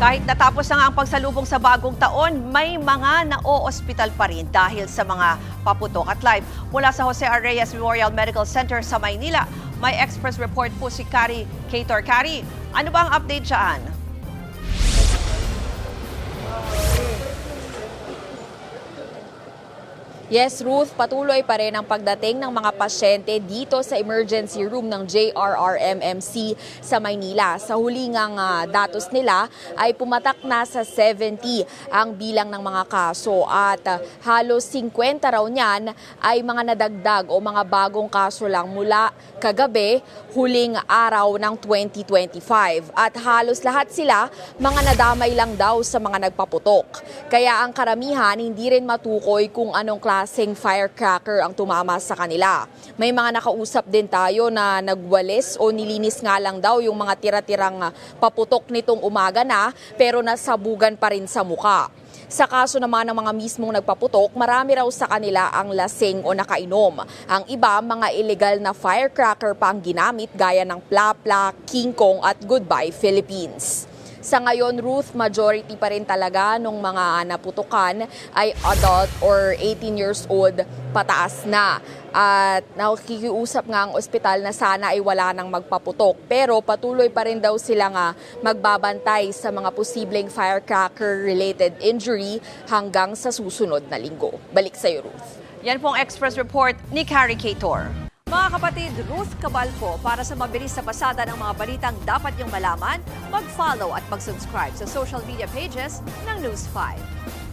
Kahit natapos na nga ang pagsalubong sa bagong taon, may mga na-o-ospital pa rin dahil sa mga paputok. At live mula sa Jose R. Reyes Memorial Medical Center sa Maynila, may express report po si Kari Kator. Kari, ano ba ang update dyan? Yes, Ruth, patuloy pa rin ang pagdating ng mga pasyente dito sa emergency room ng JRRMMC sa Maynila. Sa huling datos nila ay pumatak na sa 70 ang bilang ng mga kaso at halos 50 raw niyan ay mga nadagdag o mga bagong kaso lang mula kagabi, huling araw ng 2025. At halos lahat sila mga nadamay lang daw sa mga nagpaputok. Kaya ang karamihan hindi rin matukoy kung anong klaseng firecracker ang tumama sa kanila. May mga nakausap din tayo na nagwalis o nilinis nga lang daw yung mga tira-tirang paputok nitong umaga na pero nasabugan pa rin sa muka. Sa kaso naman ng mga mismong nagpaputok, marami raw sa kanila ang lasing o nakainom. Ang iba, mga illegal na firecracker pa ang ginamit gaya ng Plapla, King Kong at Goodbye Philippines. Sa ngayon, Ruth, majority pa rin talaga nung mga naputukan ay adult or 18 years old pataas na. At nakikiusap nga ang ospital na sana ay wala nang magpaputok. Pero patuloy pa rin daw sila nga magbabantay sa mga posibleng firecracker-related injury hanggang sa susunod na linggo. Balik sa iyo, Ruth. Yan pong express report ni Kari Kator. Mga kapatid, Ruth Cabalpo, para sa mabilis na pasada ng mga balitang dapat niyong malaman, mag-follow at mag-subscribe sa social media pages ng News 5.